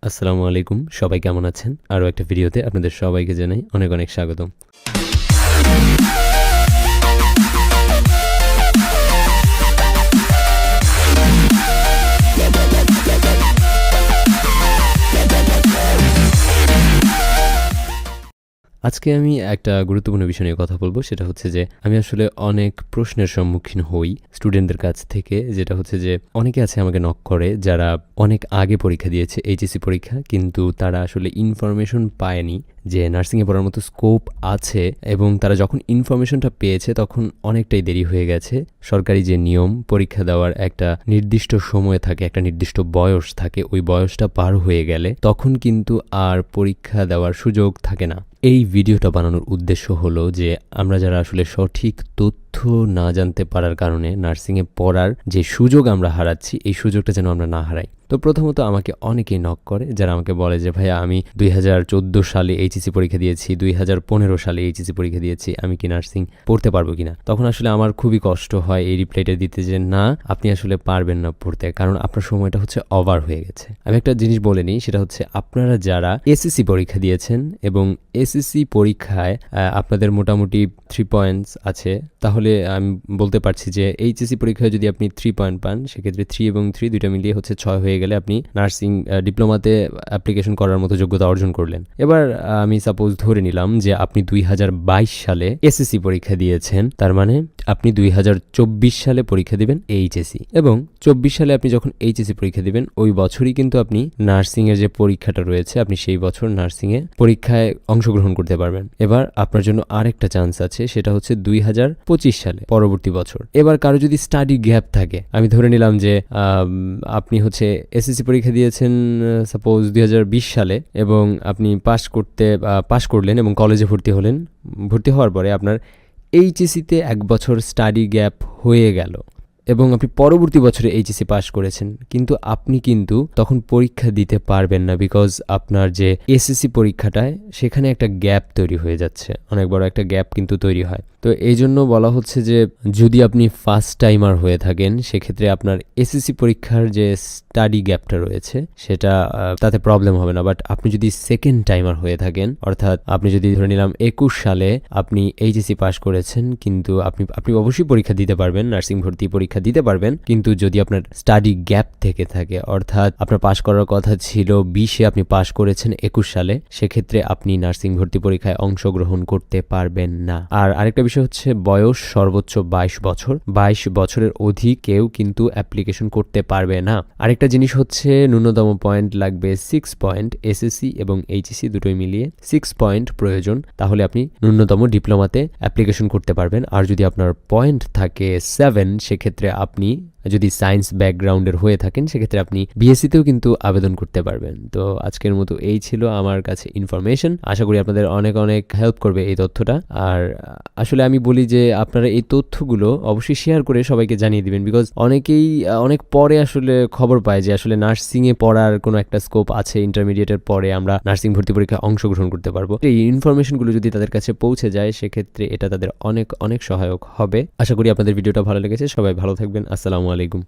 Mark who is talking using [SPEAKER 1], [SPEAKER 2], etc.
[SPEAKER 1] আসসালামু আলাইকুম, সবাই কেমন আছেন? আরও একটা ভিডিওতে আপনাদের সবাইকে জানাই অনেক অনেক স্বাগতম। আজকে আমি একটা গুরুত্বপূর্ণ বিষয় নিয়ে কথা বলবো। সেটা হচ্ছে যে আমি আসলে অনেক প্রশ্নের সম্মুখীন হই স্টুডেন্টদের কাছ থেকে। যেটা হচ্ছে যে অনেকে আছে আমাকে নক করে যারা অনেক আগে পরীক্ষা দিয়েছে এইচএসসি পরীক্ষা, কিন্তু তারা আসলে ইনফরমেশন পায়নি যে নার্সিংয়ে পড়ার মতো স্কোপ আছে, এবং তারা যখন ইনফরমেশনটা পেয়েছে তখন অনেকটাই দেরি হয়ে গেছে। সরকারি যে নিয়ম, পরীক্ষা দেওয়ার একটা নির্দিষ্ট সময় থাকে, একটা নির্দিষ্ট বয়স থাকে, ওই বয়সটা পার হয়ে গেলে তখন কিন্তু আর পরীক্ষা দেওয়ার সুযোগ থাকে না। এই ভিডিওটা বানানোর উদ্দেশ্য হলো যে আমরা যারা আসলে সঠিক তথ্য না জানতে পারার কারণে নার্সিংয়ে পড়ার যে সুযোগ আমরা হারাচ্ছি, এই সুযোগটা যেন আমরা না হারাই। তো প্রথমত আমাকে অনেকেই নক করে যারা আমাকে বলে যে ভাইয়া, আমি 2014 সালে এইচএসসি পরীক্ষা দিয়েছি, 2015 সালে এইচএসসি পরীক্ষা দিয়েছি, আমি কি নার্সিং পড়তে পারবো কিনা। তখন আসলে আমার খুবই কষ্ট হয় এই রিপ্লাইটা দিতে যে না, আপনি আসলে পারবেন না পড়তে, কারণ আপনার সময়টা হচ্ছে ওভার হয়ে গেছে। আমি একটা জিনিস বলে নিই, সেটা হচ্ছে আপনারা যারা এসএসসি পরীক্ষা দিয়েছেন এবং এসএসসি পরীক্ষায় আপনাদের মোটামুটি 3 পয়েন্টস আছে, তাহলে আমি বলতে পারছি যে এইচএসসি পরীক্ষায় যদি আপনি 3 পয়েন্ট পান, সেক্ষেত্রে 3 এবং 3 দুইটা মিলিয়ে হচ্ছে 6 হয়ে গেলে আপনি নার্সিং ডিপ্লোমাতে অ্যাপ্লিকেশন করার মতো যোগ্যতা অর্জন করলেন। এবার আমি সাপোজ ধরে নিলাম যে আপনি 2022 সালে এসএসসি পরীক্ষা দিয়েছেন, তার মানে আপনি 2024 সালে পরীক্ষা দিবেন এইচএসসি, এবং 24 সালে আপনি যখন এইচএসসি পরীক্ষা দিবেন ওই বছরই কিন্তু আপনি নার্সিংয়ের যে পরীক্ষাটা রয়েছে, আপনি সেই বছর নার্সিংয়ে পরীক্ষায় অংশগ্রহণ করতে পারবেন। এবার আপনার জন্য আরেকটা চান্স আছে, সেটা হচ্ছে 2025 সালে, পরবর্তী বছর। এবার কারো যদি স্টাডি গ্যাপ থাকে, আমি ধরে নিলাম যে আপনি হচ্ছে এসএসসি পরীক্ষা দিয়েছেন সাপোজ 2020 সালে, এবং আপনি পাশ করলেন এবং কলেজে ভর্তি হলেন। ভর্তি হওয়ার পরে আপনার এইচএসসিতে 1 বছর স্টাডি গ্যাপ হয়ে গেল এবং আপনি পরবর্তী বছরে এইচএসসি পাস করেছেন, কিন্তু আপনি কিন্তু তখন পরীক্ষা দিতে পারবেন না, বিকজ আপনার যে এসএসসি পরীক্ষাটায় সেখানে একটা গ্যাপ তৈরি হয়ে যাচ্ছে, অনেক বড় একটা গ্যাপ কিন্তু তৈরি হয়। তো এই জন্য বলা হচ্ছে যে যদি আপনি ফার্স্ট টাইমার হয়ে থাকেন, সেক্ষেত্রে আপনার এসএসসি পরীক্ষার যে স্টাডি গ্যাপটা রয়েছে সেটা তাতে প্রবলেম হবে না। বাট আপনি যদি সেকেন্ড টাইমার হয়ে থাকেন, অর্থাৎ আপনি যদি ধরে নিলাম 21 সালে আপনি এইচএসসি পাস করেছেন, কিন্তু আপনি অবশ্যই পরীক্ষা দিতে পারবেন, নার্সিং ভর্তি পরীক্ষা দিতে পারবেন, কিন্তু যদি আপনার স্টাডি গ্যাপ থেকে থাকে, অর্থাৎ আপনার পাস করার কথা ছিল 20-এ, আপনি পাস করেছেন 21 সালে, সেক্ষেত্রে আপনি নার্সিং ভর্তি পরীক্ষায় অংশগ্রহণ করতে পারবেন না। আর আরেকটা বিষয় হচ্ছে বয়স সর্বোচ্চ 22 বছর, 22 বছরের অধিক কেউ কিন্তু অ্যাপ্লিকেশন করতে পারবে না। আরেকটা জিনিস হচ্ছে ন্যূনতম পয়েন্ট লাগবে 6 পয়েন্ট, এসএসসি এবং এইচএসসি দুটোই মিলিয়ে 6 পয়েন্ট প্রয়োজন, তাহলে আপনি ন্যূনতম ডিপ্লোমাতে অ্যাপ্লিকেশন করতে পারবেন। আর যদি আপনার পয়েন্ট থাকে 7, সেক্ষেত্রে আপনি যদি সায়েন্স ব্যাকগ্রাউন্ডের হয়ে থাকেন, সেক্ষেত্রে আপনি বিএসসিতেও কিন্তু আবেদন করতে পারবেন। তো আজকের মতো এই ছিল আমার কাছে ইনফরমেশন। আশা করি আপনাদের অনেক অনেক হেল্প করবে এই তথ্যটা। আর আসলে আমি বলি যে আপনারা এই তথ্যগুলো অবশ্যই শেয়ার করে সবাইকে জানিয়ে দিবেন, বিকজ অনেকেই অনেক পরে আসলে খবর পায় যে আসলে নার্সিংয়ে পড়ার কোনো একটা স্কোপ আছে, ইন্টারমিডিয়েটের পরে আমরা নার্সিং ভর্তি পরীক্ষায় অংশগ্রহণ করতে পারবো। এই ইনফরমেশনগুলো যদি তাদের কাছে পৌঁছে যায়, সেক্ষেত্রে এটা তাদের অনেক অনেক সহায়ক হবে। আশা করি আপনাদের ভিডিওটা ভালো লেগেছে। সবাই ভালো থাকবেন। আসসালামু আলাইকুম।